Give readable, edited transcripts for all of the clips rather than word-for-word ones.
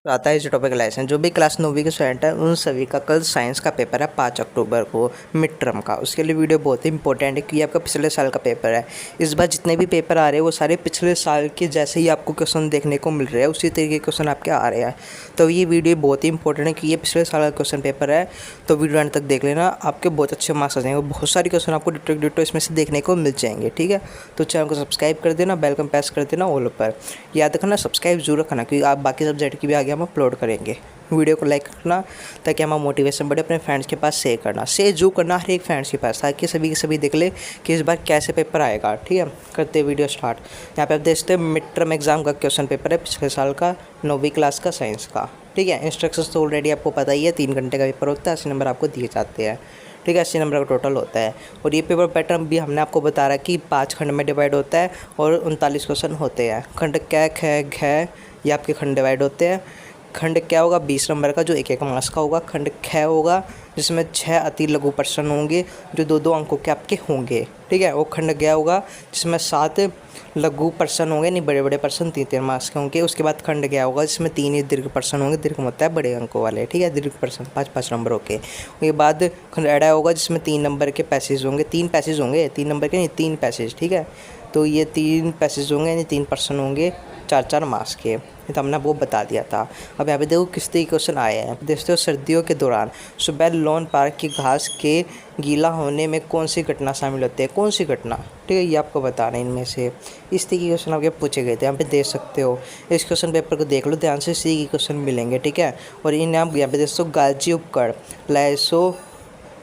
तो आता है जो टॉपिक लाइसेंस। जो भी क्लास 9वीं के स्टूडेंट है उन सभी का कल साइंस का पेपर है 5 अक्टूबर को मिड टर्म का। उसके लिए वीडियो बहुत ही इंपॉर्टेंट है क्योंकि आपका पिछले साल का पेपर है। इस बार जितने भी पेपर आ रहे हैं वो सारे पिछले साल के जैसे ही आपको क्वेश्चन देखने को मिल रहे हैं उसी तरीके के क्वेश्चन आपके आ रहे हैं। तो ये वीडियो बहुत ही इंपॉर्टेंट है क्योंकि ये पिछले साल का क्वेश्चन पेपर है। तो वीडियो एंड तक देख लेना, आपके बहुत अच्छे मार्क्स आ जाएंगे। बहुत सारे क्वेश्चन आपको डिटो इसमें से देखने को मिल जाएंगे। ठीक है, तो चैनल को सब्सक्राइब कर देना, बेल को प्रेस कर देना ऑल पर। याद रखना सब्सक्राइब जरूर रखना क्योंकि आप बाकी सब्जेक्ट की भी आगे हम अपलोड करेंगे। वीडियो को लाइक करना ताकि हमारा मोटिवेशन बढ़े। अपने फ्रेंड्स के पास शेयर करना, शेयर जो करना हर एक फ्रेंड्स के पास ताकि सभी के सभी देख ले कि इस बार कैसे पेपर आएगा। ठीक है, करते वीडियो स्टार्ट। यहाँ पे आप देखते हैं मिड टर्म एग्जाम का क्वेश्चन पेपर है पिछले साल का 9वीं क्लास का साइंस का। ठीक है, इंस्ट्रक्शंस तो ऑलरेडी आपको पता ही है। 3 घंटे का पेपर होता है, 80 नंबर आपको दिए जाते हैं। ठीक है, 80 नंबर का टोटल होता है। और ये पेपर पैटर्न भी हमने आपको बता रहा है कि 5 खंड में डिवाइड होता है और 39 क्वेश्चन होते हैं। खंड कै ख घ ये आपके खंड डिवाइड होते हैं। खंड क्या होगा 20 नंबर का जो एक मार्क्स का होगा। खंड ख होगा जिसमें 6 अति लघु प्रश्न होंगे जो 2-2 अंकों के आपके होंगे। ठीक है, वो खंड ग होगा जिसमें 7 लघु प्रश्न होंगे, नहीं बड़े बड़े प्रश्न 3-3 मार्क्स के होंगे। उसके बाद खंड ग होगा जिसमें 3 ही दीर्घ प्रश्न होंगे। दीर्घ होता है बड़े अंकों वाले। ठीक है, दीर्घ प्रश्न 5-5 नंबर के। उसके बाद खंड अड़ा होगा जिसमें 3 नंबर के पैसेज होंगे। 3 पैसेज होंगे, 3 नंबर के नहीं 3 पैसेज। ठीक है, तो ये 3 पैसेज होंगे यानी 3 प्रश्न होंगे 4-4 मार्क्स के। ये तो हमने वो बता दिया था। अब यहाँ पे देखो किस तरीके क्वेश्चन आए हैं। देखते हो, सर्दियों के दौरान सुबह लॉन पार्क की घास के गीला होने में कौन सी घटना शामिल होती है? कौन सी घटना? ठीक है, ये आपको बताना है इनमें से। इस तरीके के क्वेश्चन आपके पूछे गए थे, यहाँ पे देख सकते हो। इस क्वेश्चन पेपर को देख लो ध्यान से, इसी के क्वेश्चन मिलेंगे। ठीक है, और इन आप यहाँ पे देख सकते हो गाजी उपकरण लाइसो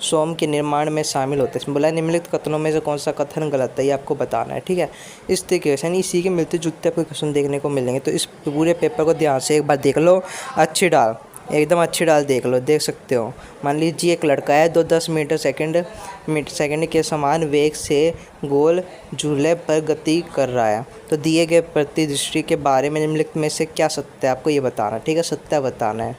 सोम के निर्माण में शामिल होते हैं। इसमें बोला निम्नलिखित कथनों में से कौन सा कथन गलत है, ये आपको बताना है। ठीक है, इस तरीके से यानी इसी के मिलते जुलते आपको क्वेश्चन देखने को मिलेंगे। तो इस पूरे पेपर को ध्यान से एक बार देख लो, अच्छी डाल, एकदम अच्छी डाल देख लो, देख सकते हो। मान लीजिए एक लड़का है 10 मीटर सेकंड के समान वेग से गोल झूले पर गति कर रहा है। तो दिए गए प्रतिदृष्टि के बारे में निम्नलिखित में से क्या सत्य है, आपको ये बताना। ठीक है, सत्य बताना है।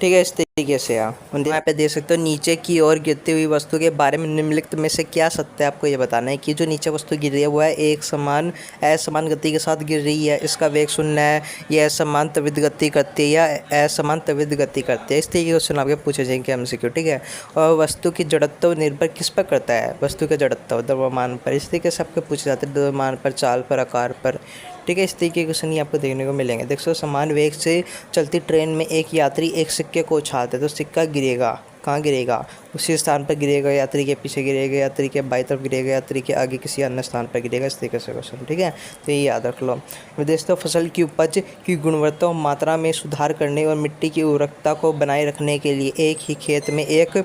ठीक है, इस तरीके से आप यहाँ पे देख सकते हो नीचे की ओर गिरती हुई वस्तु के बारे में निम्नलिखित में से क्या सत्य है, आपको ये बताना है कि जो नीचे वस्तु गिर रही है वो है असमान गति के साथ गिर रही है, इसका वेग 0 है, ये असमान त्वरित गति करती है या असमान त्वरित गति करती है। इस तरीके के क्वेश्चन आपके पूछे जाएंगे MCQ। ठीक है, और वस्तु की जड़त्व निर्भर किस पर करता है? वस्तु का जड़त्व द्रव्यमान पर। इस तरीके से आपके पूछे जाते हैं, द्रव्यमान पर, चाल पर, आकार पर। ठीक है, इस तरीके के क्वेश्चन ही आपको देखने को मिलेंगे। देखो, समान वेग से चलती ट्रेन में एक यात्री एक सिक्के को उछालते तो सिक्का गिरेगा, कहाँ गिरेगा? उसी स्थान पर गिरेगा, यात्री के पीछे गिरेगा, यात्री के बाईं तरफ गिरेगा, यात्री के आगे किसी अन्य स्थान पर गिरेगा। इस तरीके से क्वेश्चन। ठीक है, तो ये याद रख लो। दोस्तों, फसल की उपज की गुणवत्ता और मात्रा में सुधार करने और मिट्टी की उर्वरकता को बनाए रखने के लिए एक ही खेत में एक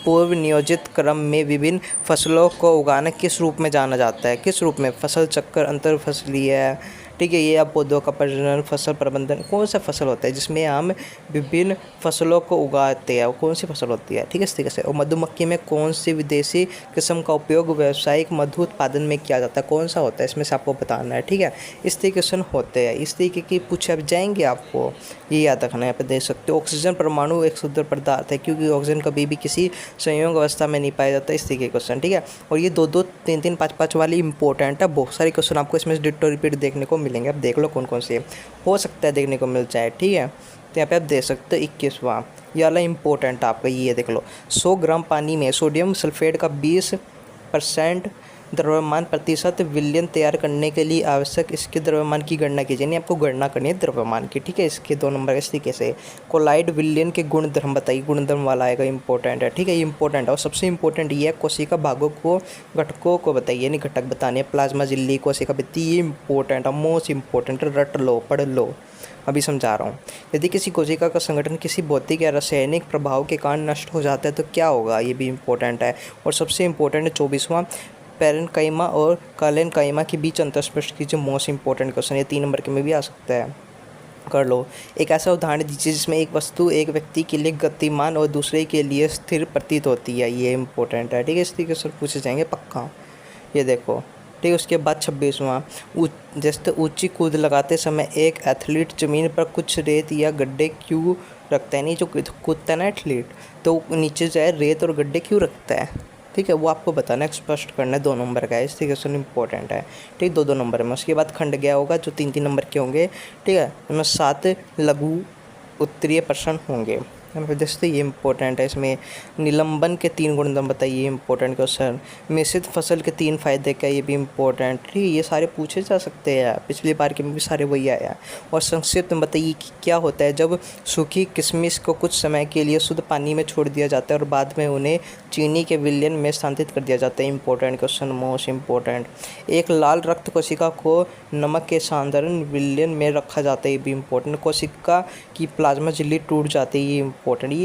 पूर्व नियोजित क्रम में विभिन्न फसलों को उगाना किस रूप में जाना जाता है? किस रूप में? फसल चक्र, अंतर फसलीय। ठीक है, ये अब पौधों का प्रजनन, फसल प्रबंधन। कौन सा फसल होता है जिसमें हम विभिन्न फसलों को उगाते हैं, वो कौन सी फसल होती है? ठीक है, इस तरीके से। और मधुमक्खी में कौन सी विदेशी किस्म का उपयोग व्यावसायिक मधु उत्पादन में किया जाता है? कौन सा होता है, इसमें से आपको बताना है। ठीक है, इस तरीके से होते हैं। इस तरीके की पूछे अब जाएंगे आपको, ये याद रखना है। यहाँ पे देख सकते हो, ऑक्सीजन परमाणु एक शुद्ध पदार्थ है क्योंकि ऑक्सीजन कभी भी किसी संयोग अवस्था में नहीं पाया जाता। इस तरीके के क्वेश्चन। ठीक है, और ये 2-2, 3-3, 5-5 वाली इंपॉर्टेंट है। बहुत सारे क्वेश्चन आपको इसमें डिटो रिपीट देखने को मिलेंगे। अब देख लो कौन कौन से हो सकता है देखने को मिल जाए। ठीक है, तो यहाँ पे आप देख सकते हो 21वां ये वाला इंपॉर्टेंट आपका, ये देख लो। 100 ग्राम पानी में सोडियम सल्फेट का 20% द्रव्यमान प्रतिशत विलयन तैयार करने के लिए आवश्यक इसके द्रव्यमान की गणना कीजिए। यानी आपको गणना करनी है द्रव्यमान की। ठीक है, इसके 2 नंबर इस तरीके से। कोलाइड विलयन के गुणधर्म बताइए, गुणधर्म वाला आएगा, इंपॉर्टेंट है। ठीक है, ये इंपॉर्टेंट है। और सबसे इंपॉर्टेंट ये है कोशिका भागों को घटकों को बताइए, यानी घटक बताने। प्लाज्मा झिल्ली, कोशिका भित्ति, ये इंपॉर्टेंट है, मोस्ट इंपॉर्टेंट। रट लो, पढ़ लो, अभी समझा रहा हूँ। यदि किसी कोशिका का संगठन किसी भौतिक या रासायनिक प्रभाव के कारण नष्ट हो जाता है तो क्या होगा, ये भी इंपॉर्टेंट है। और सबसे इंपॉर्टेंट है 24वां, पैरेन्काइमा और कालेन्काइमा के बीच अंतर स्पष्ट कीजिए। मोस्ट इंपॉर्टेंट क्वेश्चन, ये 3 नंबर के में भी आ सकता है, कर लो। एक ऐसा उदाहरण दीजिए जिसमें एक वस्तु एक व्यक्ति के लिए गतिमान और दूसरे के लिए स्थिर प्रतीत होती है। ये इंपॉर्टेंट है। ठीक है, इस तरीके से पूछे जाएंगे पक्का, ये देखो। ठीक है, उसके बाद 26वां, जैसे ऊंची कूद लगाते समय एक एथलीट ज़मीन पर कुछ रेत या गड्ढे क्यों रखता है? नहीं, जो कूदता है ना एथलीट, तो नीचे जो है रेत और गड्ढे क्यों रखता है? ठीक है, वो आपको बताना है, स्पष्ट करना है। 2 नंबर का है, इस तरीके से इंपॉर्टेंट है। ठीक, 2-2 नंबर में। उसके बाद खंड गया होगा जो 3-3 नंबर के होंगे। ठीक है, इसमें 7 लघु उत्तरीय प्रश्न होंगे। फिर देखते ये इंपॉर्टेंट है, इसमें निलंबन के 3 गुणधर्म बताइए, इंपॉर्टेंट क्वेश्चन। मिश्रित फसल के 3 फायदे क्या, ये भी इंपॉर्टेंट। ठीक है, ये सारे पूछे जा सकते हैं, पिछली बार के में भी सारे वही आया। और संक्षिप्त में बताइए कि क्या होता है जब सूखी किशमिश को कुछ समय के लिए शुद्ध पानी में छोड़ दिया जाता है और बाद में उन्हें चीनी के विलयन में स्थानांतरित कर दिया जाता है। Important question, most important. एक लाल रक्त कोशिका को नमक के साधारण विलयन में रखा जाता है, ये भी इंपॉर्टेंट। कोशिका की प्लाज्मा झिल्ली टूट जाती है, ये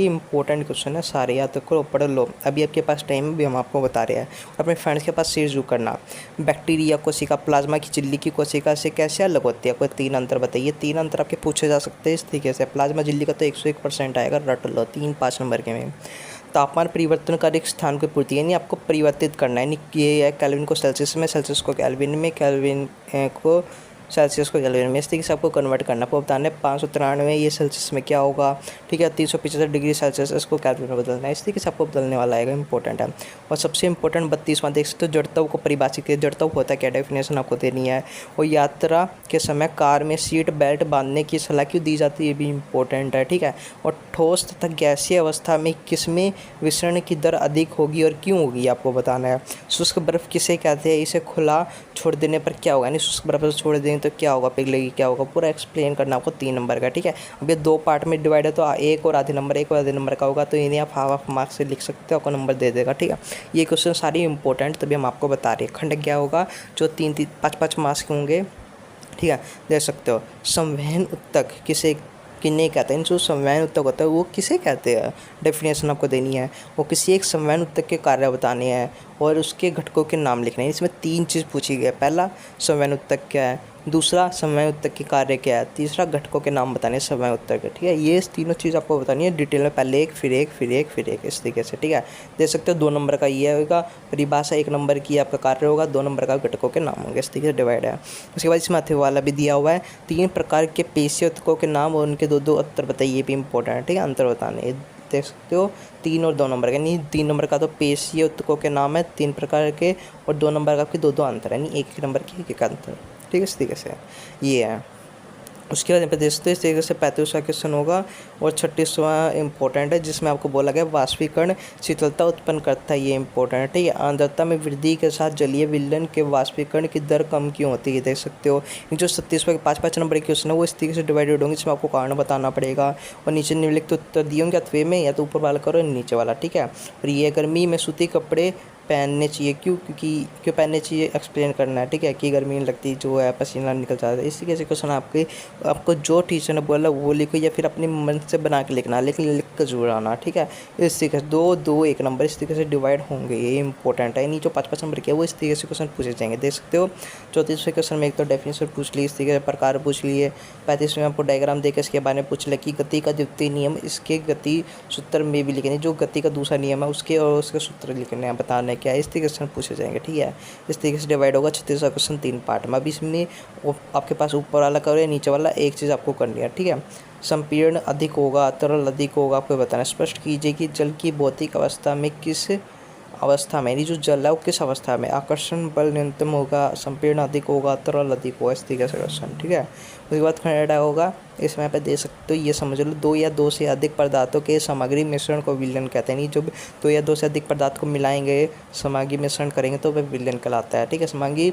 इंपॉर्टेंट क्वेश्चन है, सारे याद करो, पढ़ लो। अभी आपके पास टाइम भी हम आपको बता रहे हैं, अपने फ्रेंड्स के पास शेयर जरूर करना। बैक्टीरिया कोशिका प्लाज्मा की झिल्ली की कोशिका से कैसे अलग होती है, कोई 3 अंतर बताइए। 3 अंतर आपके पूछे जा सकते हैं इस तरीके से। प्लाज्मा झिल्ली का तो 101% आएगा, रट लो, 3-5 नंबर के में। तापमान परिवर्तन का एक स्थान को पूर्ति, यानी आपको परिवर्तित करना है, यानी ये है केल्विन को सेल्सियस में, सेल्सियस को केल्विन में, केल्विन को सेल्सियस को केल्विन में, इस तरीके से आपको कन्वर्ट करना। आपको बताना है 593 ये सेल्सियस में क्या होगा, ठीक है। 375 डिग्री सेल्सियस इसको केल्विन में बदलना है, इस तरीके से आपको बदलने वाला है, इंपॉर्टेंट है। और सबसे इंपॉर्टेंट 32वां देख सकते हो, जड़त्व को परिभाषित किया। जड़त्व होता है क्या, डेफिनेशन आपको देनी है। और यात्रा के समय कार में सीट बेल्ट बांधने की सलाह क्यों दी जाती है, ये भी इंपॉर्टेंट है, ठीक है। और ठोस तथा गैसीय अवस्था में किसमें विसरण की दर अधिक होगी और क्यों होगी, आपको बताना है। शुष्क बर्फ किसे कहते हैं, इसे खुला छोड़ देने पर क्या होगा, यानी शुष्क बर्फ से छोड़ देंगे तो क्या होगा, पिघलेगी, क्या होगा, पूरा एक्सप्लेन करना आपको 3 नंबर का, ठीक है। अब ये 2 पार्ट में डिवाइड है, तो 1 और आधे नंबर का होगा, तो इन्हें आप हाफ मार्क्स से लिख सकते हो, आपको नंबर दे देगा, ठीक है। ये क्वेश्चन सारे इंपॉर्टेंट तभी हम आपको बता रहे हैं। खंड क्या होगा, जो 3-5 मार्क्स के होंगे, ठीक है, देख सकते हो। संवहन उत्तक किसे किन्हें कहते हैं, जो संवहन उत्तक होता है वो किसे कहते हैं, डेफिनेशन आपको देनी है। वो किसी एक संवहन उत्तक के कार्य बताने हैं और उसके घटकों के नाम लिखने हैं। इसमें 3 चीज़ पूछी गई है। पहला, संवहन उत्तक क्या है, दूसरा, संवहन उत्तक के कार्य क्या है, तीसरा, घटकों के नाम बताने संवहन उत्तक, ठीक है। ये तीनों चीज़ आपको बतानी है डिटेल में, पहले एक फिर एक फिर एक फिर एक, इस तरीके से, ठीक है। देख सकते हो 2 नंबर का ये होगा परिभाषा, 1 नंबर की आपका कार्य होगा, 2 नंबर का घटकों के नाम होंगे, इस तरीके से डिवाइड है। उसके बाद इसमें अथवा वाला भी दिया हुआ है, 3 प्रकार के पेशीय उत्तकों के नाम और उनके 2 उत्तर बताइए, ये भी इंपॉर्टेंट है, ठीक है। अंतर बताने देख सकते हो 3 और 2 नंबर का, यानी 3 नंबर का तो पेशीय उत्तकों के नाम है 3 प्रकार के, और 2 नंबर का आपके 2 अंतर है, यानी 1 नंबर की 1 अंतर, ठीक है, इस तरीके से ये है। उसके बाद यहाँ पे देख सकते हैं इस तरीके से 35वां क्वेश्चन होगा। और 36वां इंपॉर्टेंट है, जिसमें आपको बोला गया वाष्पीकरण शीतलता उत्पन्न करता है, ये इंपॉर्टेंट है, ठीक है। आर्द्रता में वृद्धि के साथ जलीय विलयन के वाष्पीकरण की दर कम क्यों होती है, देख सकते हो। जो 37वां के 5-5 नंबर के क्वेश्चन है वो इस तरीके से डिवाइडेड होंगे, इसमें आपको कारण बताना पड़ेगा। और नीचे निम्नलिखित उत्तर दिए होंगे अथवे में, या तो ऊपर वाला करो नीचे वाला, ठीक है। और ये गर्मी में सूती कपड़े पहनने चाहिए, क्यों पहनने चाहिए, एक्सप्लेन करना है, ठीक है। कि गर्मी नहीं लगती, जो है पसीना निकल जाता है, इसी तरीके से क्वेश्चन आपको जो टीचर ने बोला वो लिखो, या फिर अपने मन से बना के लिखना, लेकिन लिख कर जरूर आना, ठीक है। इस तरीके से 2-2 1 नंबर इस तरीके से डिवाइड होंगे, ये इंपॉर्टेंट है। नहीं जो 5-5 नंबर के वो इस तरीके से क्वेश्चन पूछे जाएंगे, देख सकते हो। 34वें क्वेश्चन में एक तो डेफिनेशन पूछ ली, इस तरीके से प्रकार पूछ लिए। 35वें आपको डायग्राम देकर इसके बारे में पूछ लिया कि गति का द्वितीय नियम, इसके गति सूत्र में भी लिखने, जो गति का दूसरा नियम है उसके और उसके सूत्र लिखने हैं, बताने क्या है, इस तरीके से पूछे जाएंगे, ठीक है। इस तरीके से डिवाइड होगा 36वां क्वेश्चन 3 पार्ट में। अब इसमें आपके पास ऊपर वाला करो या नीचे वाला, एक चीज़ आपको करनी है, ठीक है। संपीड़न अधिक होगा, तरल अधिक होगा, आपको बताना। स्पष्ट कीजिए कि जल की भौतिक अवस्था में किस अवस्था में, यानी जो जल है वो किस अवस्था में आकर्षण बल न्यूनतम होगा, संपीड़न अधिक होगा, तरल अधिक होगा, इस तरीके से क्वेश्चन, ठीक है। उसके बाद खंड होगा, इसमें पे दे सकते हो, ये समझ लो 2 या 2 से अधिक पदार्थों के सामग्री मिश्रण को विलयन कहते हैं। नहीं जो 2 या 2 से अधिक पदार्थ को मिलाएंगे, सामग्री मिश्रण करेंगे तो वह विलयन कहलाता है, ठीक है। सामग्री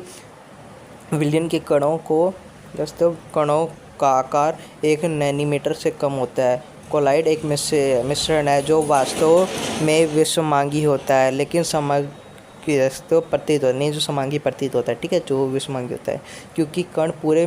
विलयन के कणों को दोस्तों, कणों का आकार 1 नैनोमीटर से कम होता है। कोलाइड एक मिश्रण है जो वास्तव में विषमांगी होता है, लेकिन सामग्री तो प्रतीत होता नहीं, जो समांगी प्रतीत होता है, ठीक है, जो विषमांगी होता है, क्योंकि कण पूरे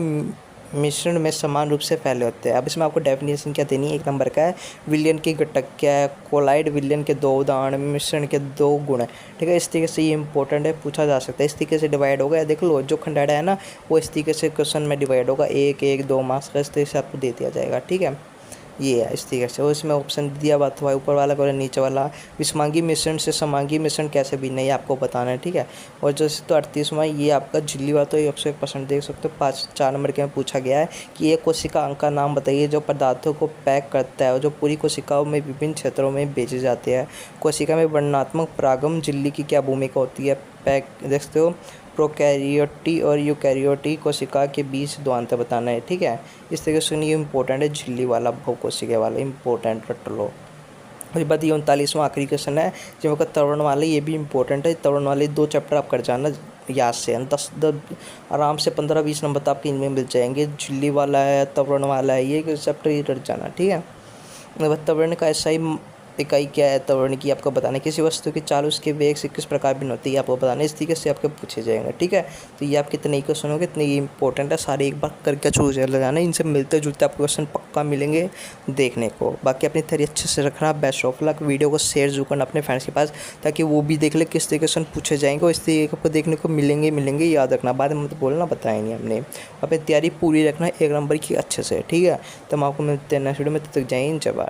मिश्रण में समान रूप से फैले होते हैं। अब इसमें आपको डेफिनेशन क्या देनी है, 1 नंबर का है विलयन के घटक क्या है, कोलाइड विलयन के 2 उदाहरण, मिश्रण के 2 गुण, ठीक है। इस तरीके से ये इंपॉर्टेंट है, पूछा जा सकता है, इस तरीके से डिवाइड होगा। देख लो जो खंडाड़ा है ना वो इस तरीके से क्वेश्चन में डिवाइड होगा, 1-1-2 मार्क्स का, इस तरीके से आपको दे दिया जाएगा, ठीक है। ये है इस तरीके से। और इसमें ऑप्शन दिया बात हुआ ऊपर वाला और नीचे वाला, विषमांगी मिश्रण से समांगी मिश्रण कैसे भिन्न है, ये आपको बताना है, ठीक है। और जैसे तो 38वां ये आपका झिल्ली वाला, तो 101% देख सकते हो। 4 नंबर के में पूछा गया है कि एक कोशिका अंग का नाम बताइए जो पदार्थों को पैक करता है और जो पूरी कोशिकाओं में विभिन्न क्षेत्रों में बेचे जाते हैं। कोशिका में वर्णनात्मक परागम झिल्ली की क्या भूमिका होती है, पैक देख सकते हो। प्रोकैरियोटी और यूकैरियोटी कोशिका के बीच द्वंद्व बताना है। ठीक है, इस तरीके से ये इंपॉर्टेंट है, झिल्ली वाला बहुकोशिकीय वाला इंपॉर्टेंट रट लो। उसके बाद ये 39वां आखिरी क्वेश्चन है जो आपका तवर्ण वाले, ये भी इंपॉर्टेंट है। तवर्ण वाले 2 चैप्टर आप कर जाना याद से, 10 आराम से 15-20 नंबर तो आपके इनमें मिल जाएंगे। झिल्ली वाला है, तवर्ण वाला है, ये चैप्टर ये कर जाना। ठीक है, तवर्ण का ऐसा ही इकाई क्या है तवर्ण की आपको बताना है। किसी वस्तु की चाल उसके वेग से किस प्रकार भिन्न होती है आपको बताना है। इस तरीके से आपके पूछे जाएंगे। ठीक है, तो ये आप कितने ही क्वेश्चन होंगे, इतने ही इंपॉर्टेंट है, सारे एक बार करके चूज लगाना। इनसे मिलते जुलते आपको क्वेश्चन पक्का मिलेंगे देखने को। बाकी अपनी तैयारी अच्छे से रखना। Best of luck. वीडियो को शेयर जरूर करना अपने फ्रेंड्स के पास, ताकि वो भी देख ले किस तरीके से पूछे जाएंगे और इस तरीके आपको देखने को मिलेंगे। याद रखना, बाद में मत बोलना बताया नहीं हमने। अपनी तैयारी पूरी रखना 1 नंबर की अच्छे से। ठीक है, तो हम आपको मिलते हैं नेक्स्ट वीडियो में, तब तक जय हिंद जय भारत।